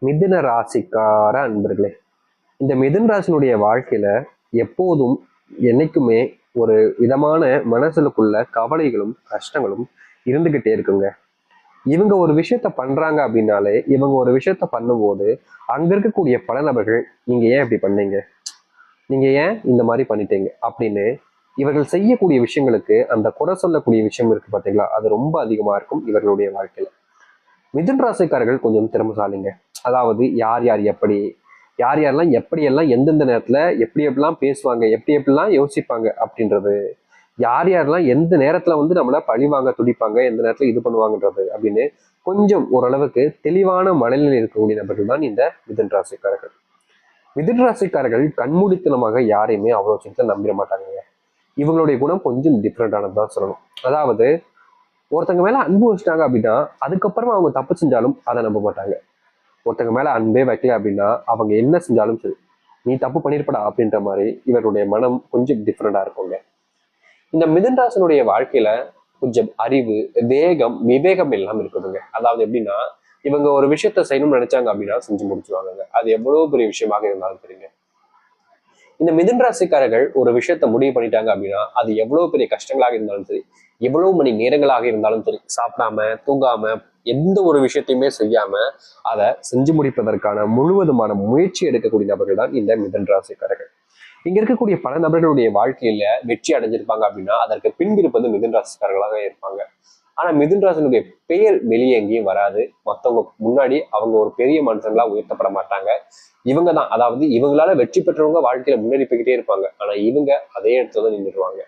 மிதுன ராசிக்கார அன்பர்களே, இந்த மிதுன ராசினுடைய வாழ்க்கையில எப்போதும் என்னைக்குமே ஒரு விதமான மனசுக்குள்ள கவலைகளும் கஷ்டங்களும் இருந்துகிட்டே இருக்குங்க. இவங்க ஒரு விஷயத்த பண்றாங்க அப்படின்னாலே, இவங்க ஒரு விஷயத்த பண்ணும்போது அங்க இருக்கக்கூடிய பல நபர்கள், நீங்க ஏன் இப்படி பண்ணீங்க, நீங்க ஏன் இந்த மாதிரி பண்ணிட்டீங்க அப்படின்னு இவர்கள் செய்யக்கூடிய விஷயங்களுக்கு அந்த குறை சொல்லக்கூடிய விஷயம் இருக்கு பாத்தீங்களா, அது ரொம்ப அதிகமா இருக்கும் இவர்களுடைய வாழ்க்கையில. மிதுன ராசிக்காரர்கள் கொஞ்சம் திறமைசாலிங்க. அதாவது யார் யார் எப்படி, யார் யாரெல்லாம் எப்படியெல்லாம் எந்தெந்த நேரத்துல எப்படி எப்படிலாம் பேசுவாங்க, எப்படி எப்படிலாம் யோசிப்பாங்க அப்படின்றது, யார் யாரெல்லாம் எந்த நேரத்துல நம்மள பழிவாங்க துடிப்பாங்க, எந்த நேரத்துல இது பண்ணுவாங்கன்றது அப்படின்னு கொஞ்சம் ஓரளவுக்கு தெளிவான மனநிலையில் இருக்கக்கூடிய நபர்கள் தான் இந்த மிதுன ராசிக்காரர்கள். மிதுன ராசிக்காரர்கள் கண்மூடித்தனமாக யாரையுமே அவ்வளவு சீக்கிரம் நம்பிட மாட்டாங்க. இவங்களுடைய குணம் கொஞ்சம் டிஃப்ரெண்டானது தான் சொல்லணும். அதாவது ஒருத்தங்க மேல அன்பு வச்சிட்டாங்க அப்படின்னா அதுக்கப்புறமா அவங்க தப்பு செஞ்சாலும் அதை நம்ப மாட்டாங்க. ஒருத்தங்க மேல அன்பே வைக்கல அப்படின்னா அவங்க என்ன செஞ்சாலும் சரி, நீ தப்பு பண்ணிருப்படா அப்படின்ற மாதிரி இவருடைய மனம் கொஞ்சம் டிஃப்ரெண்டா இருக்குங்க. இந்த மிதுன்ராசனுடைய வாழ்க்கையில கொஞ்சம் அறிவு, வேகம், விவேகம் எல்லாம் இருக்குதுங்க. அதாவது எப்படின்னா, இவங்க ஒரு விஷயத்த செய்யணும்னு நினைச்சாங்க அப்படின்னா செஞ்சு முடிச்சுவாங்க. அது எவ்வளவு பெரிய விஷயமாக இருந்தாலும் தெரியுங்க. இந்த மிதுன ராசிக்காரர்கள் ஒரு விஷயத்த முடிவு பண்ணிட்டாங்க அப்படின்னா அது எவ்வளவு பெரிய கஷ்டங்களாக இருந்தாலும் சரி, எவ்வளவு மணி நேரங்களாக இருந்தாலும் சரி, சாப்பிடாம தூங்காம எந்த ஒரு விஷயத்தையுமே செய்யாம அதை செஞ்சு முடிப்பதற்கான முழுவதுமான முயற்சி எடுக்கக்கூடிய நபர்கள் தான் இந்த மிதுன ராசிக்காரர்கள். இங்க இருக்கக்கூடிய பல நபர்களுடைய வாழ்க்கையில வெற்றி அடைஞ்சிருப்பாங்க அப்படின்னா அதற்கு பின்பிருப்பது மிதுன ராசிக்காரர்களாக இருப்பாங்க. ஆனா மிதுன ராசினுடைய பெயர் வெளியே எங்கேயும் வராது. மற்றவங்க முன்னாடி அவங்க ஒரு பெரிய மனுஷங்களா உயர்த்தப்பட மாட்டாங்க. இவங்க தான், அதாவது இவங்களால வெற்றி பெற்றவங்க வாழ்க்கையில முன்னேறி போய்கிட்டே இருப்பாங்க. ஆனா இவங்க அதே இடத்துல நின்றுடுவாங்க.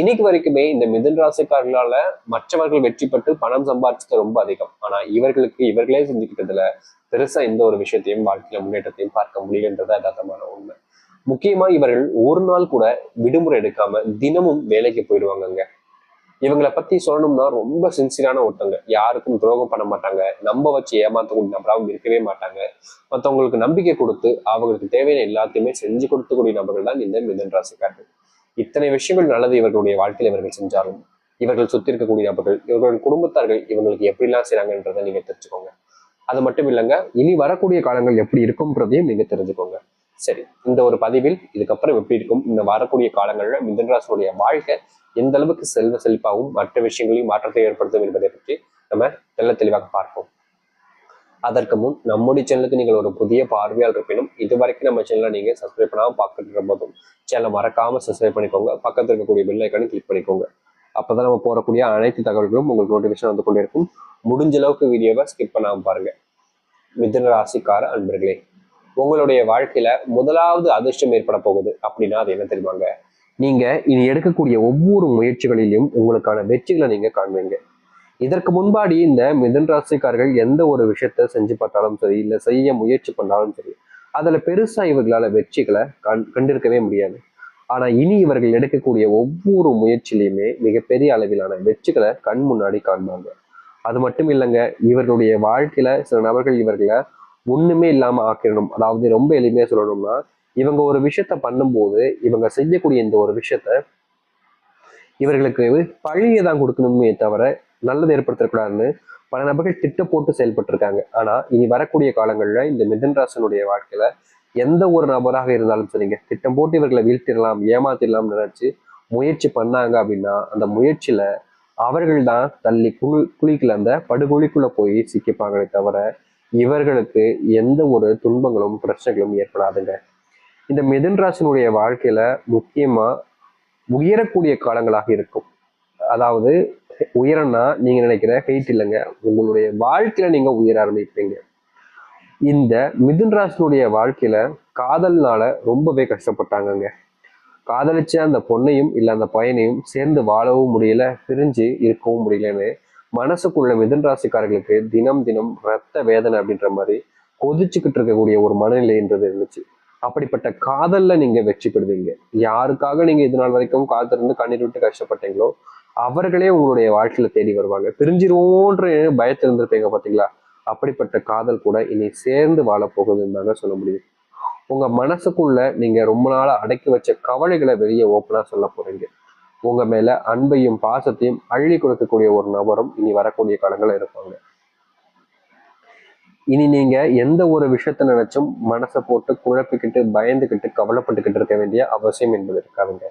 இன்னைக்கு வரைக்குமே இந்த மிதுன ராசிக்காரர்களால மற்றவர்கள் வெற்றி பெற்று பணம் சம்பாதிச்சது ரொம்ப அதிகம். ஆனா இவர்களுக்கு இவர்களே செஞ்சுக்கிட்டதுல பெருசா எந்த ஒரு விஷயத்தையும் வாழ்க்கையில முன்னேற்றத்தையும் பார்க்க முடியுன்றது யதார்த்தமான உண்மை. முக்கியமா இவர்கள் ஒரு நாள் கூட விடுமுறை எடுக்காம தினமும் வேலைக்கு போயிடுவாங்கங்க. இவங்களை பத்தி சொல்லணும்னா ரொம்ப சின்சியரான ஒருத்தவங்க, யாருக்கும் துரோகம் பண்ண மாட்டாங்க, நம்ப வச்சு ஏமாத்தக்கூடிய நபராகவும் இருக்கவே மாட்டாங்க. மற்றவங்களுக்கு நம்பிக்கை கொடுத்து அவங்களுக்கு தேவையான எல்லாத்தையுமே செஞ்சு கொடுக்கக்கூடிய நபர்கள் தான் இந்த மிதுன ராசிக்காரர்கள். இத்தனை விஷயங்கள் நல்லது இவர்களுடைய வாழ்க்கையில் இவர்கள் செஞ்சாலும் இவர்கள் சுத்தி இருக்கக்கூடிய நபர்கள், இவர்கள் குடும்பத்தார்கள் இவங்களுக்கு எப்படிலாம் செய்றாங்கன்றதை நீங்க தெரிஞ்சுக்கோங்க. அது மட்டும் இல்லைங்க, இனி வரக்கூடிய காலங்கள் எப்படி இருக்கும்ன்றதையும் நீங்க தெரிஞ்சுக்கோங்க. சரி, இந்த ஒரு பதிவில் இதுக்கப்புறம் எப்படி இருக்கும், இந்த வரக்கூடிய காலங்கள்ல மிதுன ராசியுடைய வாழ்க்கை எந்த அளவுக்கு செல்வ செழிப்பாகவும் மற்ற விஷயங்களையும் மாற்றத்தை ஏற்படுத்தும் என்பதை பற்றி நம்ம தெளிவாக பார்ப்போம். அதற்கு முன் நம்முடைய சேனலுக்கு நீங்கள் ஒரு புதிய பார்வையால் இருப்பினும் இதுவரைக்கும் நம்ம சேனலை நீங்க சப்ஸ்கிரைப் பண்ணாமல் பார்த்துட்டு போதும் சேனலை மறக்காம சப்ஸ்கிரைப் பண்ணிக்கோங்க. பக்கத்தில் இருக்கக்கூடிய பெல் ஐக்கானை கிளிக் பண்ணிக்கோங்க. அப்பதான் நம்ம போறக்கூடிய அனைத்து தகவல்களும் உங்களுக்கு நோட்டிபிகேஷன் வந்து கொண்டே இருக்கும். முடிஞ்ச அளவுக்கு வீடியோவை ஸ்கிப் பண்ணாமல் பாருங்க. மிதுன ராசிக்கார அன்பர்களே, உங்களுடைய வாழ்க்கையில முதலாவது அதிர்ஷ்டம் ஏற்பட போகுது அப்படின்னா அது என்ன தெரியுமாங்க? நீங்க இனி எடுக்கக்கூடிய ஒவ்வொரு முயற்சிகளிலும் உங்களுக்கான வெற்றிகளை நீங்க காண்பீங்க. இதற்கு முன்பாடி இந்த மிதுன ராசிக்காரர்கள் எந்த ஒரு விஷயத்த செஞ்சு பார்த்தாலும் சரி, இல்ல செய்ய முயற்சி பண்ணாலும் சரி, அதுல பெருசா இவர்களால வெற்றிகளை கண்டிருக்கவே முடியாது. ஆனா இனி இவர்கள் எடுக்கக்கூடிய ஒவ்வொரு முயற்சியிலையுமே மிகப்பெரிய அளவிலான வெற்றிகளை கண் முன்னாடி காண்பாங்க. அது மட்டும் இல்லைங்க, இவர்களுடைய வாழ்க்கையில சில நபர்கள் இவர்களை ஒண்ணுமே இல்லாம ஆக்கிடணும். அதாவது ரொம்ப எளிமையா சொல்லணும்னா, இவங்க ஒரு விஷயத்த பண்ணும்போது இவங்க செய்யக்கூடிய இந்த ஒரு விஷயத்த இவர்களுக்கு பழியை தான் கொடுக்கணுமே தவிர நல்லது ஏற்படுத்தக்கூடாதுன்னு பல நபர்கள் திட்டம் போட்டு செயல்பட்டு இருக்காங்க. ஆனா இனி வரக்கூடிய காலங்கள்ல இந்த மிதுன ராசினுடைய வாழ்க்கையில எந்த ஒரு நபராக இருந்தாலும் சரிங்க, திட்டம் போட்டு இவர்களை வீழ்த்திடலாம், ஏமாத்திடலாம் நினைச்சு முயற்சி பண்ணாங்க அப்படின்னா அந்த முயற்சியில அவர்கள் தான் தள்ளி குழிக்குள்ள அந்த படுகொழிக்குள்ள போய் சிக்கிப்பாங்களே தவிர இவர்களுக்கு எந்த ஒரு துன்பங்களும் பிரச்சனைகளும் ஏற்படாதுங்க. இந்த மிதுன ராசினுடைய வாழ்க்கையில முக்கியமா உயரக்கூடிய காலங்களாக இருக்கும். அதாவது உயரம்னா நீங்க நினைக்கிற ஹெயிட் இல்லைங்க, உங்களுடைய வாழ்க்கையில நீங்க உயர ஆரம்பிப்பீங்க. இந்த மிதுன ராசினுடைய வாழ்க்கையில காதல்னால ரொம்பவே கஷ்டப்பட்டாங்கங்க. காதலிச்ச அந்த பொண்ணையும் இல்ல அந்த பையனையும் சேர்ந்து வாழவும் முடியல, பிரிஞ்சு இருக்கவும் முடியலன்னு மனசுக்குள்ள மிதுன ராசிக்காரர்களுக்கு தினம் தினம் ரத்த வேதனை அப்படின்ற மாதிரி கொதிச்சுக்கிட்டு இருக்கக்கூடிய ஒரு மனநிலைன்றது இருந்துச்சு. அப்படிப்பட்ட காதல்ல நீங்க வெற்றி பெறுவீங்க. யாருக்காக நீங்க இது நாள் வரைக்கும் காத்திருந்து கண்ணீர் விட்டு கஷ்டப்பட்டீங்களோ அவர்களே உங்களுடைய வாழ்க்கையில தேடி வருவாங்க. பிரிஞ்சிருவோன்ற பயத்தில் இருந்திருப்பீங்க பாத்தீங்களா, அப்படிப்பட்ட காதல் கூட இனி சேர்ந்து வாழ போகுதுன்னு தாங்க சொல்ல முடியும். உங்க மனசுக்குள்ள நீங்க ரொம்ப நாளா அடக்கி வச்ச கவலைகளை வெளியே ஓப்பனா சொல்ல போறீங்க. உங்க மேல அன்பையும் பாசத்தையும் அள்ளி கொடுக்கக்கூடிய ஒரு நபரும் இனி வரக்கூடிய காலங்கள் இருப்பாங்க. இனி நீங்க எந்த ஒரு விஷயத்த நினைச்சும் மனசை போட்டு குழப்பிக்கிட்டு பயந்துக்கிட்டு கவலைப்பட்டுக்கிட்டு இருக்க வேண்டிய அவசியம் என்பது இருக்காதுங்க.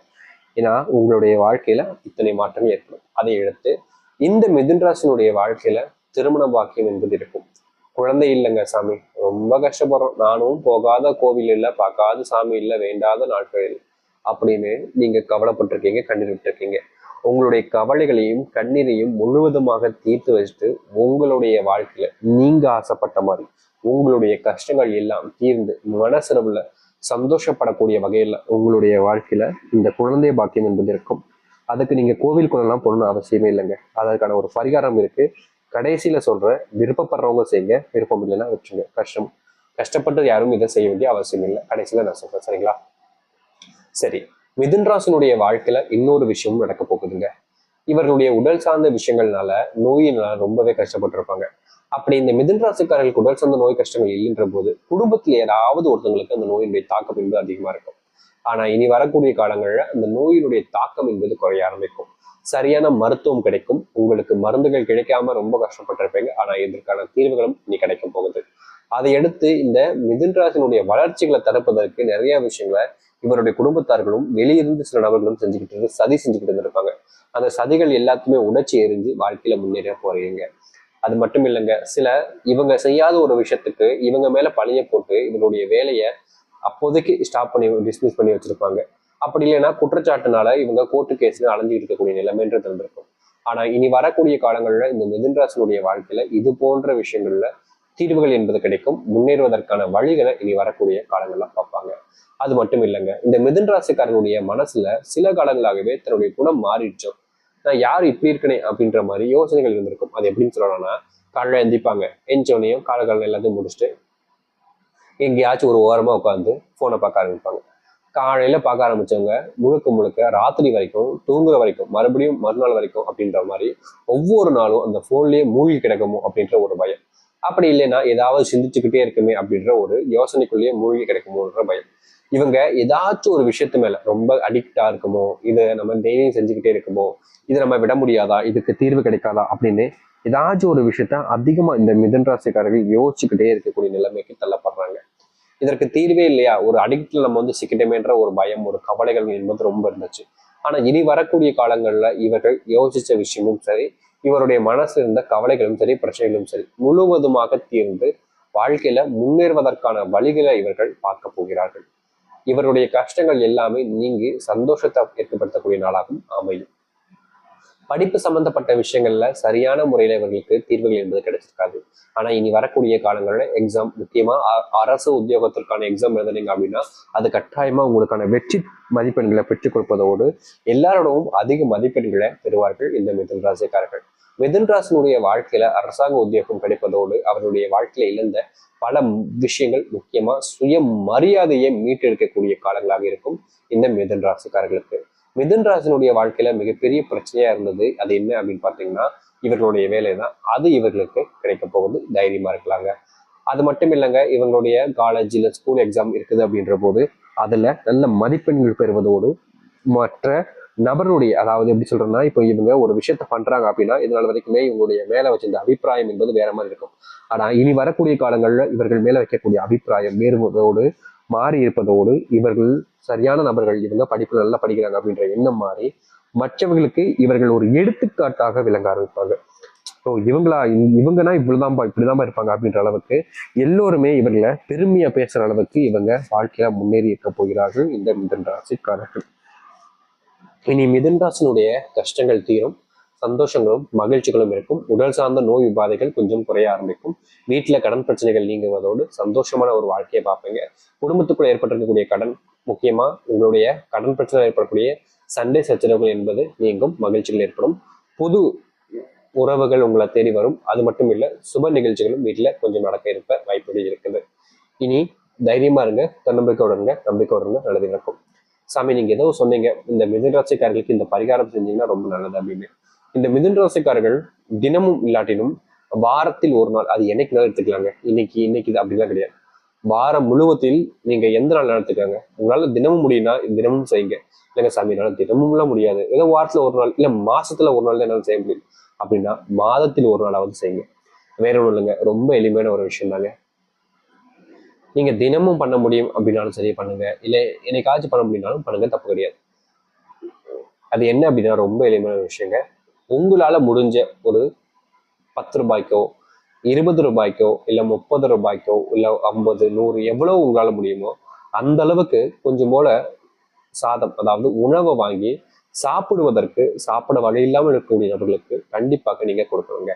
ஏன்னா உங்களுடைய வாழ்க்கையில இத்தனை மாற்றங்கள் ஏற்படும். அதை எடுத்து இந்த மிதுன் ராசினுடைய வாழ்க்கையில திருமண பாக்கியம் என்பது இருக்கும். குழந்தை இல்லைங்க சாமி, ரொம்ப கஷ்டப்படுறோம், நானும் போகாத கோவில் இல்லை, பார்க்காத சாமி இல்லை, வேண்டாத நாட்கள் அப்படின்னு நீங்க கவலைப்பட்டிருக்கீங்க, கண்ணீர் விட்டுருக்கீங்க. உங்களுடைய கவலைகளையும் கண்ணீரையும் முழுவதுமாக தீர்த்து வச்சுட்டு உங்களுடைய வாழ்க்கையில நீங்க ஆசைப்பட்ட மாதிரி உங்களுடைய கஷ்டங்கள் எல்லாம் தீர்ந்து மனசளவுல சந்தோஷப்படக்கூடிய வகையில உங்களுடைய வாழ்க்கையில இந்த குழந்தை பாக்கியம் என்பது இருக்கும். அதுக்கு நீங்க கோவிலுக்குள்ளெல்லாம் போகணும்னு அவசியமே இல்லைங்க. அதற்கான ஒரு பரிகாரம் இருக்கு. கடைசியில சொல்ற, விருப்பப்படுறவங்க செய்யுங்க, விருப்பம் இல்லைன்னா வச்சுங்க. கஷ்டப்பட்டு யாரும் இதை செய்ய வேண்டிய அவசியம் இல்லை. கடைசியில நான் சொல்றேன், சரிங்களா? சரி, மிதுன் ராசினுடைய வாழ்க்கையில இன்னொரு விஷயமும் நடக்க போகுதுங்க. இவர்களுடைய உடல் சார்ந்த விஷயங்கள்னால நோயினால ரொம்பவே கஷ்டப்பட்டிருப்பாங்க. அப்படி இந்த மிதுன் ராசிக்காரர்களுக்கு உடல் சார்ந்த நோய் கஷ்டங்கள் இல்லைன்ற போது குடும்பத்துல ஏதாவது ஒருத்தவங்களுக்கு அந்த நோயினுடைய தாக்கம் என்பது அதிகமா இருக்கும். ஆனா இனி வரக்கூடிய காலங்கள்ல அந்த நோயினுடைய தாக்கம் என்பது குறைய ஆரம்பிக்கும். சரியான மருத்துவம் கிடைக்கும். உங்களுக்கு மருந்துகள் கிடைக்காம ரொம்ப கஷ்டப்பட்டிருப்பீங்க. ஆனா இதற்கான தீர்வுகளும் இனி கிடைக்கும் போகுது. அதை எடுத்து இந்த மிதுன் ராசினுடைய வளர்ச்சிகளை தடுப்பதற்கு நிறைய விஷயங்களை இவருடைய குடும்பத்தார்களும் வெளியிருந்து சில நபர்களும் சதி செஞ்சுக்கிட்டு இருந்திருப்பாங்க. அந்த சதிகள் எல்லாத்தையுமே உடைச்சி எரிஞ்சு வாழ்க்கையில முன்னேற போறீங்க. அது மட்டும் இல்லைங்க, சில இவங்க செய்யாத ஒரு விஷயத்துக்கு இவங்க மேல பழிய போட்டு இவருடைய வேலையை அப்போதைக்கு ஸ்டாப் பண்ணி டிஸ்மிஸ் பண்ணி வச்சிருப்பாங்க. அப்படி இல்லைன்னா குற்றச்சாட்டுனால இவங்க கோர்ட்டு கேஸ்ல அலைஞ்சிட்டு இருக்கக்கூடிய நிலைமைன்றது இருந்திருக்கும். ஆனா இனி வரக்கூடிய காலங்கள்ல இந்த மிதுன் ராசினுடைய வாழ்க்கையில இது போன்ற விஷயங்கள்ல தீர்வுகள் என்பது கிடைக்கும். முன்னேறுவதற்கான வழிகளை இனி வரக்கூடிய காலங்கள்ல பார்ப்பாங்க. அது மட்டும் இல்லைங்க, இந்த மிதுன் ராசிக்காரனுடைய மனசுல சில காலங்களாகவே தன்னுடைய குணம் மாறிடுச்சோம், நான் யார் இப்படி இருக்கனே அப்படின்ற மாதிரி யோசனைகள் இருந்திருக்கும். அது எப்படின்னு சொல்லணும்னா, காலைல எந்திப்பாங்க, எஞ்சோனையும் காலகாலம் எல்லாத்தையும் முடிச்சுட்டு எங்கேயாச்சும் ஒரு ஓரமா உட்காந்து போனை பார்க்க ஆரம்பிப்பாங்க. காலையில பார்க்க ஆரம்பிச்சவங்க முழுக்க முழுக்க ராத்திரி வரைக்கும் தூங்குற வரைக்கும் மறுபடியும் மறுநாள் வரைக்கும் அப்படின்ற மாதிரி ஒவ்வொரு நாளும் அந்த போன்லயே மூழ்கி கிடக்குமோ அப்படின்ற ஒரு பயம். அப்படி இல்லைன்னா ஏதாவது சிந்திச்சுக்கிட்டே இருக்குமே அப்படின்ற ஒரு யோசனைக்குள்ளேயே மூழ்கி கிடக்குமோன்ற பயம். இவங்க ஏதாச்சும் ஒரு விஷயத்து மேல ரொம்ப அடிக்டா இருக்குமோ, இதை நம்ம டெய்லியும் செஞ்சுக்கிட்டே இருக்குமோ, இதை நம்ம விட முடியாதா, இதுக்கு தீர்வு கிடைக்காதா அப்படின்னு ஏதாச்சும் ஒரு விஷயத்த அதிகமா இந்த மிதுன் ராசிக்காரர்கள் யோசிச்சுக்கிட்டே இருக்கக்கூடிய நிலைமைக்கு தள்ளப்படுறாங்க. இதற்கு தீர்வே இல்லையா, ஒரு அடிக்ட்ல நம்ம சிக்கிட்டமேன்ற ஒரு பயம், ஒரு கவலைகள் என்பது ரொம்ப இருந்துச்சு. ஆனா இனி வரக்கூடிய காலங்கள்ல இவர்கள் யோசிச்ச விஷயமும் சரி, இவருடைய மனசுல இருந்த கவலைகளும் சரி, பிரச்சனைகளும் சரி முழுவதுமாக தீர்ந்து வாழ்க்கையில முன்னேறுவதற்கான வழிகளை இவர்கள் பார்க்க போகிறார்கள். இவருடைய கஷ்டங்கள் எல்லாமே நீங்கி சந்தோஷத்தை ஏற்படுத்தக்கூடிய நாளாகவும் அமையும். படிப்பு சம்பந்தப்பட்ட விஷயங்கள்ல சரியான முறையில இவர்களுக்கு தீர்வுகள் என்பது கிடைச்சிருக்காது. ஆனா இனி வரக்கூடிய காலங்கள்ல எக்ஸாம், முக்கியமா அரசு உத்தியோகத்திற்கான எக்ஸாம் எழுதுனீங்க அப்படின்னா அது கட்டாயமா உங்களுக்கான வெற்றி மதிப்பெண்களை பெற்றுக் கொடுப்பதோடு எல்லாரோடவும் அதிக மதிப்பெண்களை பெறுவார்கள் இந்த மிதுன் ராசிக்காரர்கள். மிதுன் ராசினுடைய வாழ்க்கையில அரசாங்க உத்தியோகம் கிடைப்பதோடு அவருடைய வாழ்க்கையில இழந்த பல விஷயங்கள், முக்கியமா சுய மரியாதையை மீட்டெடுக்கக்கூடிய காலங்களாக இருக்கும் இந்த மிதுன் ராசிக்காரர்களுக்கு. மிதுன் ராசினுடைய வாழ்க்கையில மிகப்பெரிய பிரச்சனையா இருந்தது அது என்ன அப்படின்னு பாத்தீங்கன்னா இவர்களுடைய வேலை தான். அது இவர்களுக்கு கிடைக்க போகுது, தைரியமா இருக்கலாங்க. அது மட்டும் இல்லைங்க, இவங்களுடைய காலேஜ்ல ஸ்கூல் எக்ஸாம் இருக்குது அப்படின்ற போது அதுல நல்ல மதிப்பெண்கள் பெறுவதோடு மற்ற நபருடைய, அதாவது எப்படி சொல்றேன்னா, இப்போ இவங்க ஒரு விஷயத்த பண்றாங்க அப்படின்னா இதனால வரைக்குமே இவங்களுடைய மேல வச்சிருந்த அபிப்பிராயம் என்பது வேற மாதிரி இருக்கும். ஆனா இனி வரக்கூடிய காலங்கள்ல இவர்கள் மேல வைக்கக்கூடிய அபிப்பிராயம் வேறுவதோடு மாறி இருப்பதோடு இவர்கள் சரியான நபர்கள், இவங்க படிப்பு நல்லா படிக்கிறாங்க அப்படின்ற எண்ணம் மாறி மற்றவர்களுக்கு இவர்கள் ஒரு எடுத்துக்காட்டாக விளங்க ஆரம்பிப்பாங்க. ஸோ இவங்கன்னா இப்படிதான்பா இருப்பாங்க அப்படின்ற அளவுக்கு எல்லோருமே இவர்களை பெருமையா பேசுற அளவுக்கு இவங்க வாழ்க்கையில முன்னேறி இருக்க போகிறார்கள் இந்த மிதுன் ராசிக்காரர்கள். இனி மிதுன் ராசினுடைய கஷ்டங்கள் தீரும், சந்தோஷங்களும் மகிழ்ச்சிகளும் இருக்கும். உடல் சார்ந்த நோய் உபாதைகள் கொஞ்சம் குறைய ஆரம்பிக்கும். வீட்டுல கடன் பிரச்சனைகள் நீங்குவதோடு சந்தோஷமான ஒரு வாழ்க்கையை பார்ப்பீங்க. குடும்பத்துக்குள்ள ஏற்பட்டிருக்கக்கூடிய கடன், முக்கியமா உங்களுடைய கடன் பிரச்சனை ஏற்படக்கூடிய சண்டை சச்சரவுகள் என்பது நீங்கும், மகிழ்ச்சிகள் ஏற்படும். புது உறவுகள் உங்களை தேடி வரும். அது மட்டும் இல்ல, சுப நிகழ்ச்சிகளும் வீட்டுல கொஞ்சம் நடக்க இருப்ப வாய்ப்புகள் இருக்குது. இனி தைரியமா இருங்க, தன்னம்பிக்கையோட இருங்க, நம்பிக்கையோட இருங்க, நல்லது நடக்கும். சாமி, நீங்க ஏதோ சொன்னீங்க இந்த மிதுன் ராசிக்காரர்களுக்கு இந்த பரிகாரம் செஞ்சீங்கன்னா ரொம்ப நல்லது அப்படின்னு. இந்த மிதுன் ராசிக்காரர்கள் தினமும் இல்லாட்டினும் வாரத்தில் ஒரு நாள், அது என்னைக்கு நாள் எடுத்துக்கலாங்க, இன்னைக்கு இது அப்படிலாம் கிடையாது. வாரம் முழுவதில் நீங்க எந்த நாள் எடுத்துக்காங்க. உங்களால தினமும் முடியும்னா தினமும் செய்யுங்க. இல்லைங்க சாமி, என்னால தினமும்லாம் முடியாது, ஏதோ வாரத்துல ஒரு நாள் இல்ல மாசத்துல ஒரு நாள் தான் என்னால செய்ய முடியும் அப்படின்னா மாதத்தில் ஒரு நாளாவது செய்யுங்க. வேற ஒன்றும் இல்லைங்க, ரொம்ப எளிமையான ஒரு விஷயம் தாங்க. நீங்க தினமும் பண்ண முடியும் அப்படின்னாலும் சரி பண்ணுங்க, இல்லை என்னைக்காச்சும் பண்ண முடியும்னாலும் பண்ணுங்க, தப்பு கிடையாது. அது என்ன அப்படின்னா ரொம்ப எளிமையான விஷயங்க. உங்களால முடிஞ்ச ஒரு 10 ரூபாய்க்கோ 20 ரூபாய்க்கோ இல்லை 30 ரூபாய்க்கோ இல்லை 50 100 எவ்வளவு உங்களால முடியுமோ அந்த அளவுக்கு கொஞ்சம் போல சாதம், அதாவது உணவை வாங்கி சாப்பிடுவதற்கு சாப்பிட வழி இல்லாமல் இருக்கக்கூடிய நபர்களுக்கு கண்டிப்பாக நீங்க கொடுக்கணுங்க.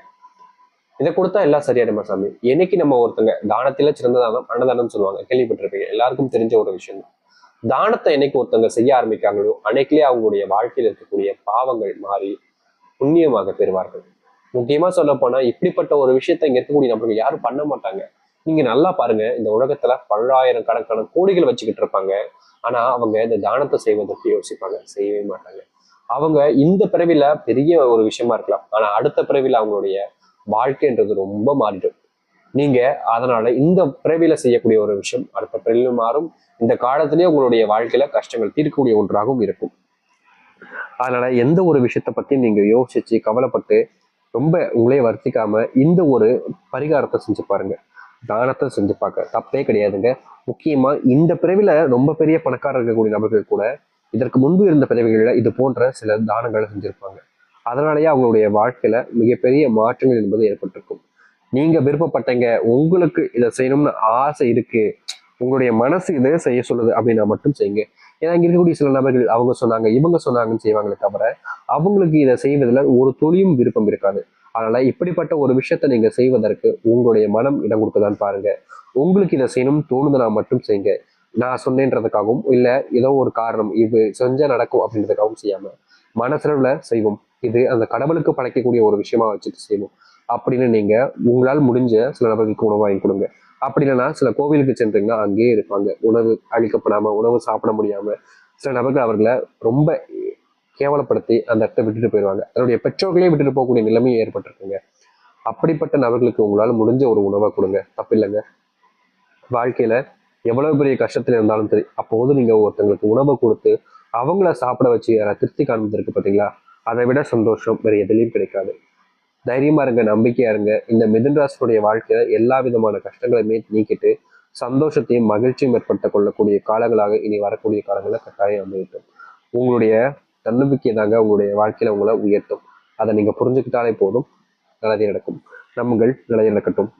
இதை கொடுத்தா எல்லாம் சரியாயிடுமா சாமி? என்னைக்கு நம்ம ஒருத்தங்க தானத்தில சிறந்த தானம் அன்னதானம் சொல்லுவாங்க, கேள்விப்பட்டிருப்பீங்க, எல்லாருக்கும் தெரிஞ்ச ஒரு விஷயம் தான். தானத்தை என்னைக்கு ஒருத்தங்க செய்ய ஆரம்பிக்காங்களோ அன்னைக்குலயே அவங்களுடைய வாழ்க்கையில் இருக்கக்கூடிய பாவங்கள் மாறி புண்ணியமாக பெறுவார்கள். முக்கியமா சொல்ல போனா இப்படிப்பட்ட ஒரு விஷயத்த இங்க இருக்கக்கூடிய நபர்கள் யாரும் பண்ண மாட்டாங்க. நீங்க நல்லா பாருங்க, இந்த உலகத்துல பல்லாயிரம் கணக்கான கோடிகள் வச்சுக்கிட்டு இருப்பாங்க. ஆனா அவங்க இந்த தானத்தை செய்வதற்கு யோசிப்பாங்க, செய்யவே மாட்டாங்க. அவங்க இந்த பிறவில பெரிய ஒரு விஷயமா இருக்கலாம், ஆனா அடுத்த பிறவில அவங்களுடைய வாழ்க்கைன்றது ரொம்ப மாறிடும். நீங்க அதனால இந்த பிறவில செய்யக்கூடிய ஒரு விஷயம் அடுத்த பிறவிலும் மாறும். இந்த காலத்திலேயே உங்களுடைய வாழ்க்கையில கஷ்டங்கள் தீர்க்கக்கூடிய ஒன்றாகவும் இருக்கும். அதனால எந்த ஒரு விஷயத்த பத்தி நீங்க யோசிச்சு கவலைப்பட்டு ரொம்ப உங்களே வருத்திக்காம இந்த ஒரு பரிகாரத்தை செஞ்சு பாருங்க. தானத்தை செஞ்சு பார்க்க தப்பே கிடையாதுங்க. முக்கியமா இந்த பிறவில ரொம்ப பெரிய பணக்காரர் இருக்கக்கூடிய நபர்கள் கூட இதற்கு முன்பு இருந்த பிறவிகளில இது போன்ற சில தானங்களை செஞ்சிருப்பாங்க. அதனாலேயே அவங்களுடைய வாழ்க்கையில மிகப்பெரிய மாற்றங்கள் என்பது ஏற்பட்டிருக்கும். நீங்க விருப்பப்பட்டீங்க, உங்களுக்கு இதை செய்யணும்னு ஆசை இருக்கு, உங்களுடைய மனசு இதை செய்ய சொல்லுது அப்படின்னா மட்டும் செய்யுங்க. ஏன்னா இங்க இருக்கக்கூடிய சில நபர்கள் அவங்க சொன்னாங்க இவங்க சொன்னாங்கன்னு செய்வாங்களே தவிர அவங்களுக்கு இதை செய்வதில் ஒரு துளியும் விருப்பம் இருக்காது. அதனால இப்படிப்பட்ட ஒரு விஷயத்த நீங்க செய்வதற்கு உங்களுடைய மனம் இடம் கொடுக்கதான் பாருங்க. உங்களுக்கு இதை செய்யணும்னு தோணுதுன்னா மட்டும் செய்யுங்க. நான் சொன்னேன்றதுக்காகவும் இல்ல ஏதோ ஒரு காரணம் இது செஞ்சா நடக்கும் அப்படின்றதுக்காகவும் செய்யாம மனசளவுல செய்வோம். இது அந்த கடவுளுக்கு படைக்கக்கூடிய ஒரு விஷயமா வச்சுட்டு செய்வோம் அப்படின்னு நீங்க உங்களால் முடிஞ்ச சில நபர்களுக்கு உணவு வாங்கி கொடுங்க. அப்படி இல்லைன்னா சில கோவிலுக்கு சென்றீங்கன்னா அங்கேயே இருப்பாங்க, உணவு அளிக்கப்படாம உணவு சாப்பிட முடியாம சில நபர்கள் அவர்களை ரொம்ப கேவலப்படுத்தி அந்த இடத்தை விட்டுட்டு போயிடுவாங்க. தன்னுடைய பெற்றோர்களே விட்டுட்டு போகக்கூடிய நிலைமையும் ஏற்பட்டிருக்குங்க. அப்படிப்பட்ட நபர்களுக்கு உங்களால முடிஞ்ச ஒரு உணவை கொடுங்க, தப்பில்லைங்க. வாழ்க்கையில எவ்வளவு பெரிய கஷ்டத்துல இருந்தாலும் சரி அப்போது நீங்க ஒருத்தங்களுக்கு உணவை கொடுத்து அவங்கள சாப்பிட வச்சு அதை திருப்தி காண்பதற்கு பார்த்தீங்களா, அதை விட சந்தோஷம் வேற எதுலையும் கிடைக்காது. தைரியமா இருங்க, நம்பிக்கையா இருங்க. இந்த மிதுன் ராசியுடைய வாழ்க்கையில எல்லா விதமான கஷ்டங்களையுமே நீக்கிட்டு சந்தோஷத்தையும் மகிழ்ச்சியும் ஏற்படுத்த கொள்ளக்கூடிய காலங்களாக இனி வரக்கூடிய காலங்களில் கட்டாயம் அமையட்டும். உங்களுடைய தன்னம்பிக்கை தாங்க உங்களுடைய வாழ்க்கையில உங்களை உயர்த்தும். அதை நீங்க புரிஞ்சுக்கிட்டாலே போதும், நல்லதே நடக்கும். நம்மங்கள் நிலையை நடக்கட்டும்.